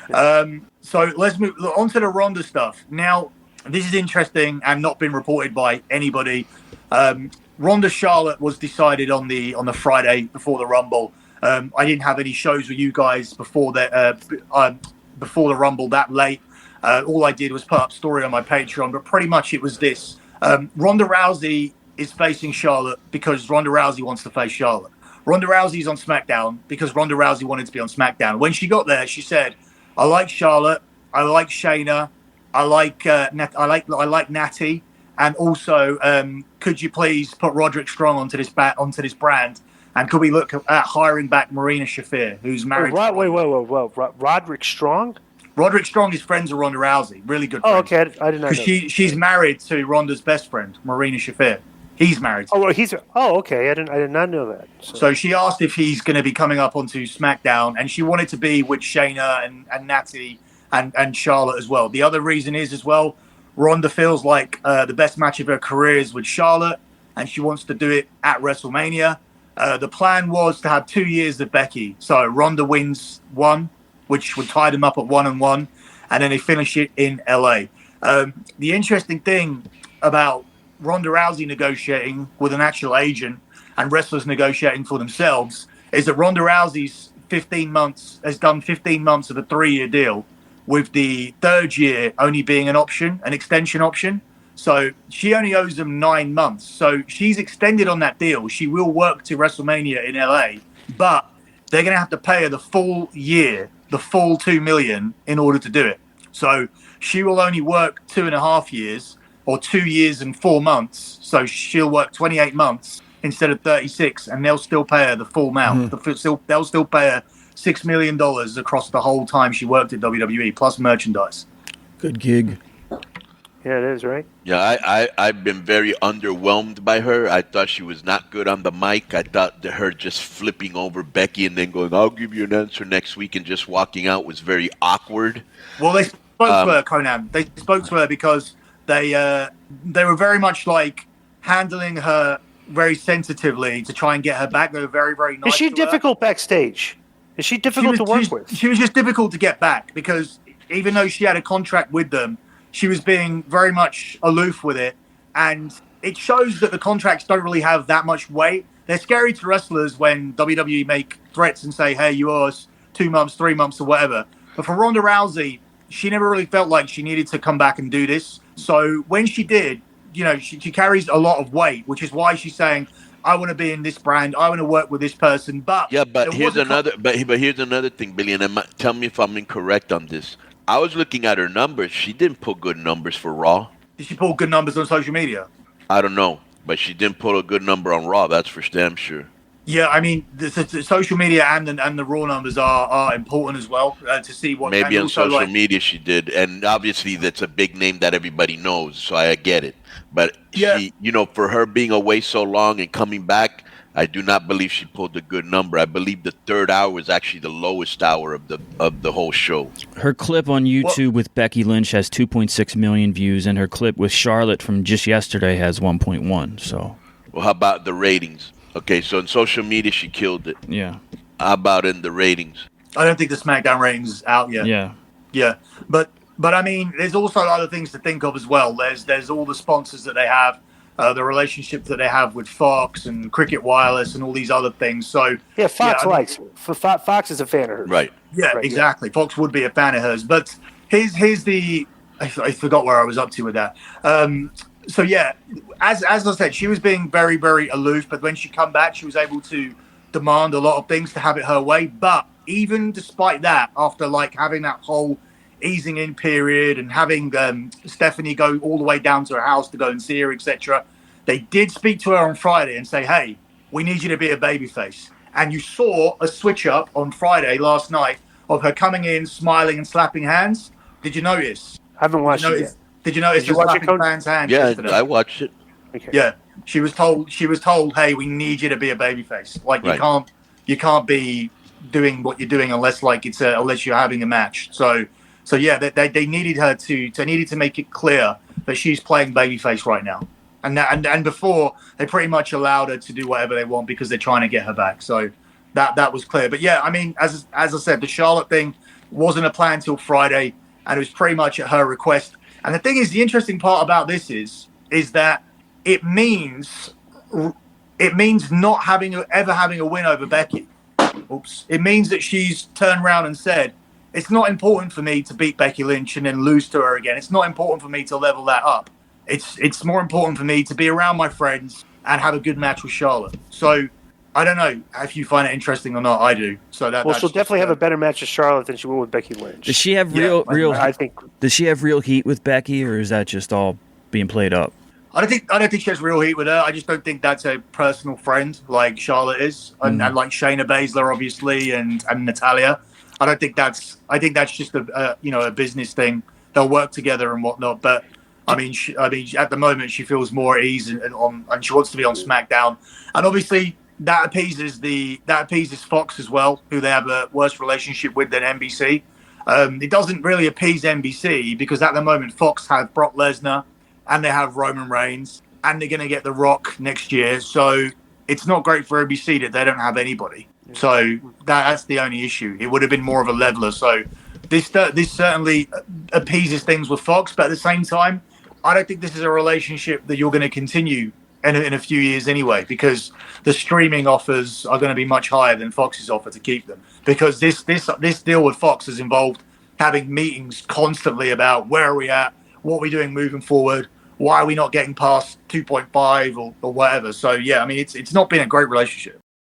So let's move on to the Ronda stuff. Now, this is interesting and not been reported by anybody. Ronda Charlotte was decided on the Friday before the Rumble. I didn't have any shows with you guys before before the Rumble that late. All I did was put up story on my Patreon, but pretty much it was this. Ronda Rousey is facing Charlotte because Ronda Rousey wants to face Charlotte. Ronda Rousey's on SmackDown because Ronda Rousey wanted to be on SmackDown. When she got there, she said, "I like Charlotte, I like Shayna, I like Natty, and also could you please put Roderick Strong onto this brand? And could we look at hiring back Marina Shafir, who's married?" Wait. Roderick Strong? Roderick Strong is friends with Ronda Rousey. Really good friends. Oh, okay. I did not know. Because she's married to Ronda's best friend, Marina Shafir. He's married. Okay. I did not know that. So she asked if he's going to be coming up onto SmackDown, and she wanted to be with Shayna and Natty and Charlotte as well. The other reason is as well, Ronda feels like the best match of her career is with Charlotte, and she wants to do it at WrestleMania. The plan was to have 2 years of Becky. So Ronda wins one, which would tie them up at 1-1, and then they finish it in LA. The interesting thing about Ronda Rousey negotiating with an actual agent and wrestlers negotiating for themselves is that Ronda Rousey's has done 15 months of a 3-year deal, with the third year only being an extension option. So she only owes them 9 months. So she's extended on that deal. She will work to WrestleMania in LA, but they're going to have to pay her the full year, the full $2 million in order to do it. So she will only work 2.5 years or 2 years and 4 months. So she'll work 28 months instead of 36, and they'll still pay her the full amount. They'll still pay her $6 million across the whole time she worked at WWE, plus merchandise. Good gig. Yeah, it is, right? Yeah, I've been very underwhelmed by her. I thought she was not good on the mic. I thought that her just flipping over Becky and then going, "I'll give you an answer next week," and just walking out was very awkward. Well, they spoke to her, Konnan. They spoke to her because they were very much like handling her very sensitively to try and get her back. They were very, very nice. Is she difficult backstage? Is she difficult to work with? She was just difficult to get back because even though she had a contract with them, she was being very much aloof with it. And it shows that the contracts don't really have that much weight. They're scary to wrestlers when WWE make threats and say, "Hey, you owe us 2 months, 3 months, or whatever." But for Ronda Rousey, she never really felt like she needed to come back and do this. So when she did, she carries a lot of weight, which is why she's saying, "I want to be in this brand. I want to work with this person." But here's another thing, Billy, and tell me if I'm incorrect on this. I was looking at her numbers. She didn't put good numbers for Raw. Did she pull good numbers on social media? I don't know, but she didn't put a good number on Raw. That's for damn sure. Yeah, I mean, the social media and the Raw numbers are important as well to see what. Maybe on social media she did, and obviously that's a big name that everybody knows, so I get it. But she, for her being away so long and coming back, I do not believe she pulled a good number. I believe the third hour was actually the lowest hour of the whole show. Her clip on YouTube with Becky Lynch has 2.6 million views, and her clip with Charlotte from just yesterday has 1.1. So, well, how about the ratings? Okay, so in social media she killed it. Yeah. How about in the ratings? I don't think the SmackDown ratings is out yet. Yeah, but I mean, there's also other things to think of as well. There's all the sponsors that they have. The relationship that they have with Fox and Cricket Wireless and all these other things. So Fox likes her. Fox is a fan of hers. Right. Yeah, right, exactly. Yeah. Fox would be a fan of hers. But here's the I forgot where I was up to with that. So yeah, as I said, she was being very, very aloof. But when she come back, she was able to demand a lot of things to have it her way. But even despite that, after having that whole easing in period and having Stephanie go all the way down to her house to go and see her, etc., they did speak to her on Friday and say, "Hey, we need you to be a babyface." And you saw a switch up on Friday last night of her coming in, smiling and slapping hands. Did you notice? I haven't watched it yet. Did you notice her slapping fans' hands? Yeah, yesterday? I watched it. Okay. Yeah, she was told, "Hey, we need you to be a babyface. Right. You can't be doing what you're doing unless you're having a match." So yeah, they needed her to make it clear that she's playing babyface right now, and before they pretty much allowed her to do whatever they want because they're trying to get her back. So that was clear. But yeah, I mean, as I said, the Charlotte thing, wasn't a plan till Friday, and it was pretty much at her request. And the thing is, the interesting part about this is that it means not ever having a win over Becky. Oops. It means that she's turned around and said, it's not important for me to beat Becky Lynch and then lose to her again. It's not important for me to level that up. It's more important for me to be around my friends and have a good match with Charlotte. So I don't know if you find it interesting or not. I do. So she'll definitely have a better match with Charlotte than she will with Becky Lynch. Does she have I think. Does she have real heat with Becky, or is that just all being played up? I don't think she has real heat with her. I just don't think that's a personal friend like Charlotte is, and like Shayna Baszler, obviously, and Natalya. I think that's just a business thing. They'll work together and whatnot. But I mean, at the moment she feels more at ease and she wants to be on SmackDown, and obviously that appeases Fox as well, who they have a worse relationship with than NBC. It doesn't really appease NBC because at the moment Fox have Brock Lesnar and they have Roman Reigns and they're going to get The Rock next year. So it's not great for NBC that they don't have anybody. So that's the only issue. It would have been more of a leveler. So this certainly appeases things with Fox, but at the same time, I don't think this is a relationship that you're going to continue in a few years anyway, because the streaming offers are going to be much higher than Fox's offer to keep them. Because this deal with Fox has involved having meetings constantly about where are we at, what are we doing moving forward, why are we not getting past 2.5 or whatever. So yeah, I mean it's not been a great relationship.